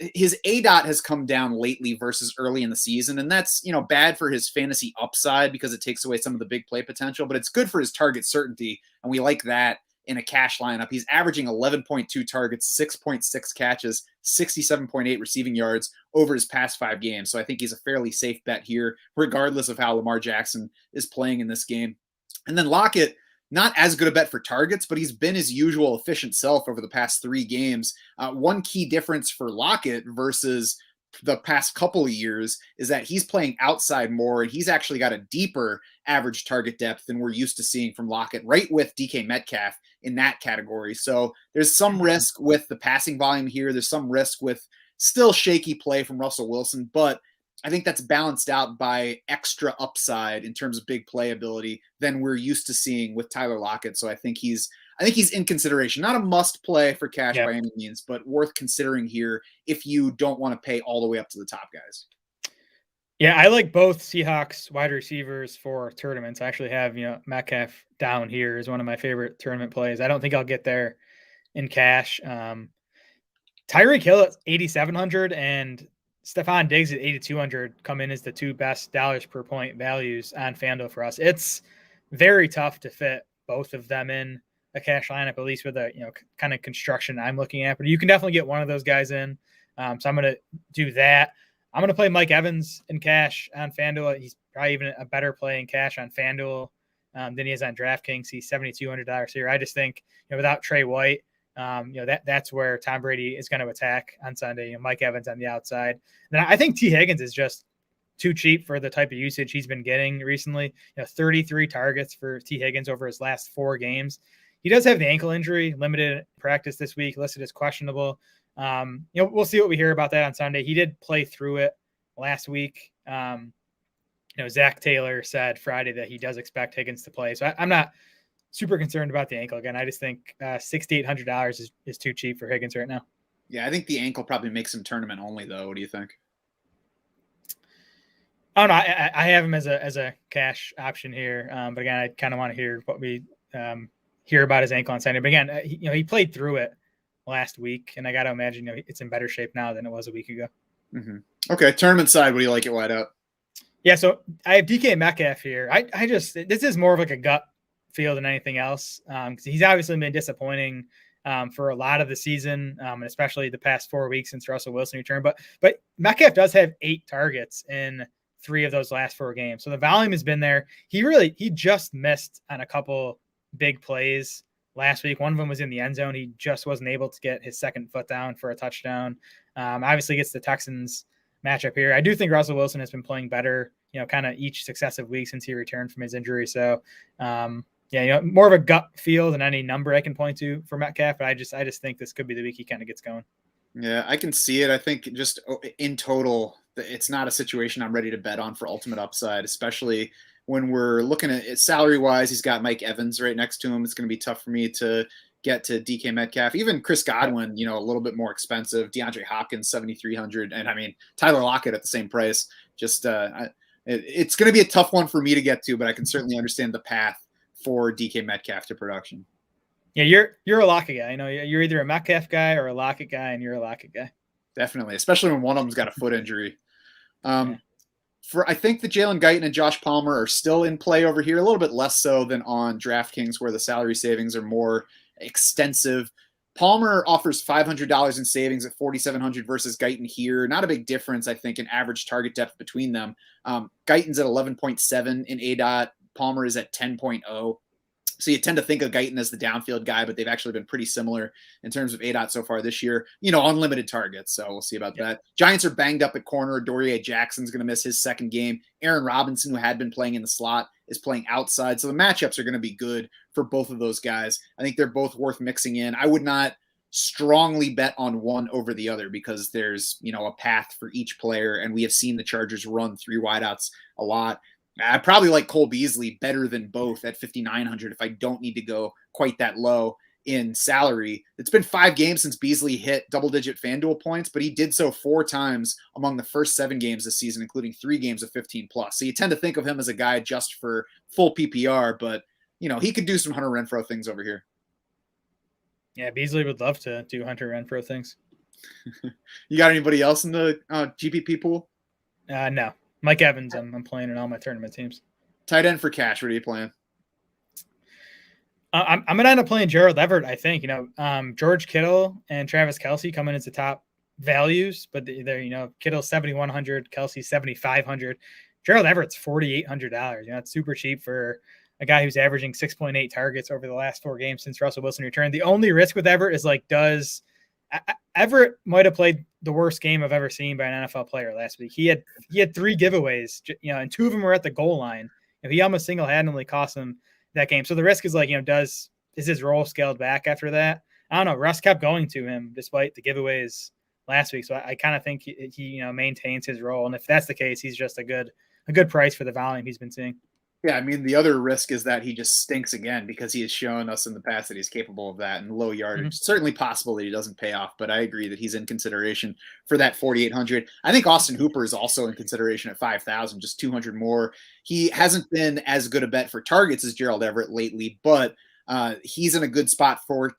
ADOT has come down lately versus early in the season, and that's bad for his fantasy upside because it takes away some of the big play potential, but it's good for his target certainty, and we like that in a cash lineup. He's averaging 11.2 targets, 6.6 catches, 67.8 receiving yards over his past 5 games. So I think he's a fairly safe bet here, regardless of how Lamar Jackson is playing in this game. And then Lockett, not as good a bet for targets, but he's been his usual efficient self over the past 3 games. One key difference for Lockett versus the past couple of years is that he's playing outside more, and he's actually got a deeper average target depth than we're used to seeing from Lockett, right with DK Metcalf in that category. So there's some risk with the passing volume here. There's some risk with still shaky play from Russell Wilson, but I think that's balanced out by extra upside in terms of big play ability than we're used to seeing with Tyler Lockett. So I think he's in consideration. Not a must play for cash by any means, but worth considering here if you don't want to pay all the way up to the top guys. Yeah, I like both Seahawks wide receivers for tournaments. I actually have, Metcalf down here is one of my favorite tournament plays. I don't think I'll get there in cash. Tyreek Hill at 8,700 and Stephon Diggs at 8,200 come in as the 2 best dollars per point values on FanDuel for us. It's very tough to fit both of them in a cash lineup, at least with a kind of construction I'm looking at. But you can definitely get one of those guys in. So I'm going to do that. I'm going to play Mike Evans in cash on FanDuel. He's probably even a better play in cash on FanDuel than he is on DraftKings. He's $7,200 here. I just think without Trey White That's where Tom Brady is going to attack on Sunday. Mike Evans on the outside. And I think T. Higgins is just too cheap for the type of usage he's been getting recently. 33 targets for T. Higgins over his last 4 games. He does have the ankle injury, limited practice this week, listed as questionable. We'll see what we hear about that on Sunday. He did play through it last week. Zach Taylor said Friday that he does expect Higgins to play. So I'm not super concerned about the ankle. Again, I just think $6,800 is too cheap for Higgins right now. Yeah, I think the ankle probably makes him tournament only, though. What do you think? Oh no, I have him as a cash option here. But again, I kind of want to hear what we hear about his ankle on Sunday. But again, he played through it last week, and I got to imagine it's in better shape now than it was a week ago. Mm-hmm. Okay, tournament side, what do you like it wide out? Yeah, so I have DK Metcalf here. This is more of like a gut feel than anything else. Because he's obviously been disappointing for a lot of the season, and especially the past 4 weeks since Russell Wilson returned. But Metcalf does have 8 targets in 3 of those last 4 games. So the volume has been there. He just missed on a couple big plays last week. One of them was in the end zone. He just wasn't able to get his second foot down for a touchdown. Obviously gets the Texans matchup here. I do think Russell Wilson has been playing better, kind of each successive week since he returned from his injury. So, more of a gut feel than any number I can point to for Metcalf. But I just think this could be the week he kind of gets going. Yeah, I can see it. I think just in total, it's not a situation I'm ready to bet on for ultimate upside, especially when we're looking at it salary-wise. He's got Mike Evans right next to him. It's going to be tough for me to get to DK Metcalf. Even Chris Godwin, a little bit more expensive. DeAndre Hopkins, $7,300. And Tyler Lockett at the same price. Just it's going to be a tough one for me to get to, but I can certainly understand the path for DK Metcalf to production. Yeah, you're a Lockett guy. You're either a Metcalf guy or a Lockett guy, and you're a Lockett guy. Definitely, especially when one of them's got a foot injury. I think that Jaylen Guyton and Josh Palmer are still in play over here, a little bit less so than on DraftKings, where the salary savings are more extensive. Palmer offers $500 in savings at $4,700 versus Guyton here. Not a big difference, I think, in average target depth between them. Guyton's at 11.7 in ADOT. Palmer is at 10.0. So you tend to think of Guyton as the downfield guy, but they've actually been pretty similar in terms of ADOT so far this year. Unlimited targets, so we'll see about that. Giants are banged up at corner. Adoree Jackson's going to miss his second game. Aaron Robinson, who had been playing in the slot, is playing outside. So the matchups are going to be good for both of those guys. I think they're both worth mixing in. I would not strongly bet on one over the other because there's, a path for each player, and we have seen the Chargers run 3 wideouts a lot. I probably like Cole Beasley better than both at $5,900 if I don't need to go quite that low in salary. It's been 5 games since Beasley hit double-digit FanDuel points, but he did so 4 times among the first 7 games this season, including 3 games of 15+. So you tend to think of him as a guy just for full PPR, but, he could do some Hunter Renfrow things over here. Yeah, Beasley would love to do Hunter Renfrow things. You got anybody else in the GPP pool? No. Mike Evans, I'm playing in all my tournament teams. Tight end for cash, what are you playing? I'm going to end up playing Gerald Everett, I think. George Kittle and Travis Kelce come in as the top values, but they're, Kittle's $7,100, Kelce's $7,500. Gerald Everett's $4,800. It's super cheap for a guy who's averaging 6.8 targets over the last 4 games since Russell Wilson returned. The only risk with Everett is Everett might have played the worst game I've ever seen by an NFL player last week. He had 3 giveaways, and 2 of them were at the goal line. He almost single-handedly cost him that game. So the risk is is his role scaled back after that? I don't know. Russ kept going to him despite the giveaways last week. So I kind of think he maintains his role. And if that's the case, he's just a good price for the volume he's been seeing. Yeah, the other risk is that he just stinks again because he has shown us in the past that he's capable of that and low yardage. Mm-hmm. Certainly possible that he doesn't pay off, but I agree that he's in consideration for that $4,800. I think Austin Hooper is also in consideration at $5,000, just $200 more. He hasn't been as good a bet for targets as Gerald Everett lately, but he's in a good spot for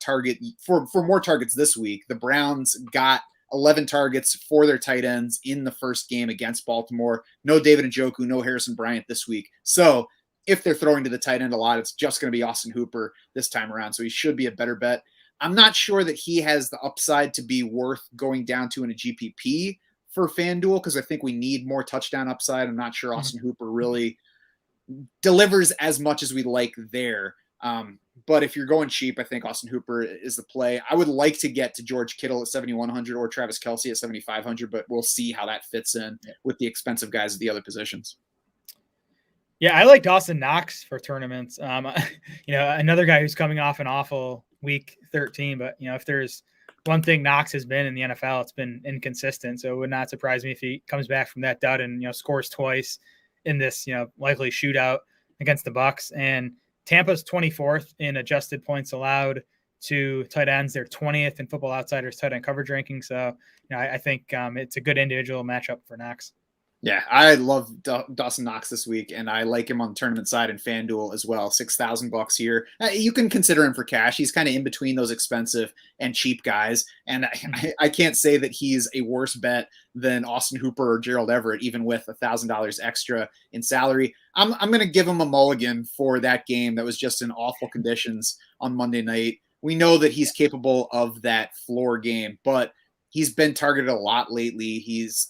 more targets this week. The Browns got 11 targets for their tight ends in the first game against Baltimore. No David Njoku, no Harrison Bryant this week. So if they're throwing to the tight end a lot, it's just going to be Austin Hooper this time around. So he should be a better bet. I'm not sure that he has the upside to be worth going down to in a GPP for FanDuel because I think we need more touchdown upside. I'm not sure Austin Hooper really delivers as much as we'd like there. But if you're going cheap, I think Austin Hooper is the play. I would like to get to George Kittle at 7,100 or Travis Kelce at 7,500, but we'll see how that fits in with the expensive guys at the other positions. Yeah, I like Dawson Knox for tournaments. Another guy who's coming off an awful week 13, but if there's one thing Knox has been in the NFL, it's been inconsistent. So it would not surprise me if he comes back from that dud and scores twice in this likely shootout against the Bucs. And Tampa's 24th in adjusted points allowed to tight ends. They're 20th in Football Outsiders tight end coverage ranking. So I think it's a good individual matchup for Knox. Yeah, I love Dawson Knox this week, and I like him on the tournament side in FanDuel as well. $6,000 here. You can consider him for cash. He's kind of in between those expensive and cheap guys, and I can't say that he's a worse bet than Austin Hooper or Gerald Everett, even with $1,000 extra in salary. I'm going to give him a mulligan for that game that was just in awful conditions on Monday night. We know that he's capable of that floor game, but he's been targeted a lot lately. He's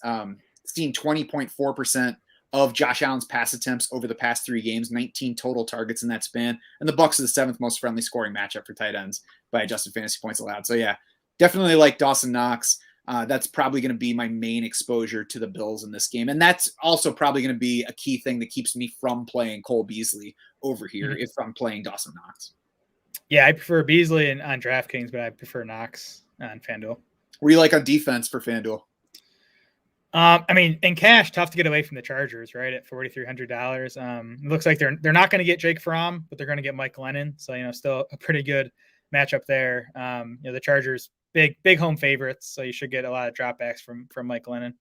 seen 20.4% of Josh Allen's pass attempts over the past 3 games, 19 total targets in that span. And the Bucs are the 7th most friendly scoring matchup for tight ends by adjusted fantasy points allowed. So yeah, definitely like Dawson Knox. That's probably going to be my main exposure to the Bills in this game. And that's also probably going to be a key thing that keeps me from playing Cole Beasley over here if I'm playing Dawson Knox. Yeah, I prefer Beasley on DraftKings, but I prefer Knox on FanDuel. What do you like on defense for FanDuel? In cash, tough to get away from the Chargers, right? At $4,300. It looks like they're not going to get Jake Fromm, but they're going to get Mike Lennon. So, still a pretty good matchup there. The Chargers, big home favorites. So you should get a lot of dropbacks from Mike Lennon.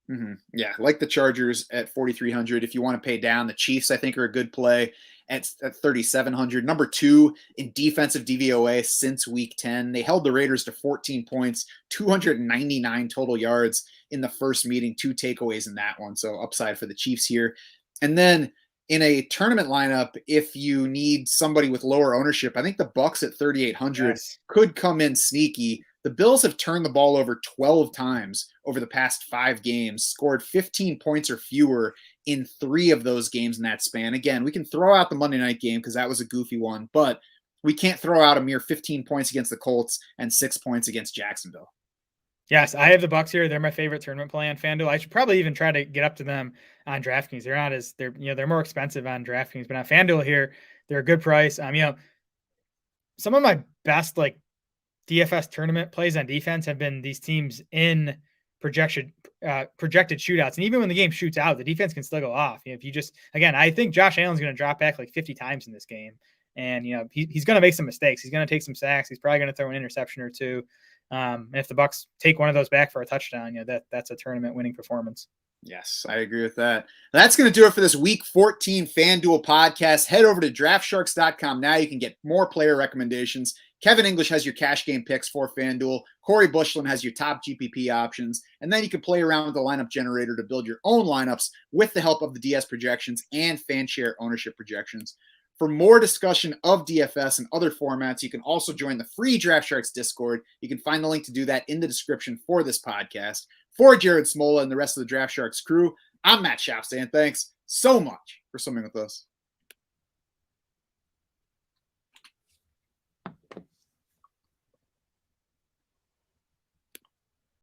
Mm-hmm. Yeah, like the Chargers at 4,300. If you want to pay down, the Chiefs, I think, are a good play at 3,700. Number 2 in defensive DVOA since week 10. They held the Raiders to 14 points, 299 total yards in the first meeting, 2 takeaways in that one. So upside for the Chiefs here. And then in a tournament lineup, if you need somebody with lower ownership, I think the Bucs at 3,800 could come in sneaky. The Bills have turned the ball over 12 times over the past 5 games, scored 15 points or fewer in 3 of those games in that span. Again, we can throw out the Monday night game because that was a goofy one, but we can't throw out a mere 15 points against the Colts and 6 points against Jacksonville. Yes, I have the Bucs here. They're my favorite tournament play on FanDuel. I should probably even try to get up to them on DraftKings. They're more expensive on DraftKings, but on FanDuel here, they're a good price. Some of my best DFS tournament plays on defense have been these teams in projected shootouts. And even when the game shoots out, the defense can still go off. I think Josh Allen's going to drop back 50 times in this game. And, he's going to make some mistakes. He's going to take some sacks. He's probably going to throw an interception or 2. And if the Bucs take one of those back for a touchdown, that's a tournament winning performance. Yes, I agree with that. That's going to do it for this Week 14 FanDuel podcast. Head over to DraftSharks.com now. You can get more player recommendations. Kevin English has your cash game picks for FanDuel. Corey Bushland has your top GPP options. And then you can play around with the lineup generator to build your own lineups with the help of the DS projections and FanShare ownership projections. For more discussion of DFS and other formats, you can also join the free Draft Sharks Discord. You can find the link to do that in the description for this podcast. For Jared Smola and the rest of the Draft Sharks crew, I'm Matt Schaff saying thanks so much for swimming with us.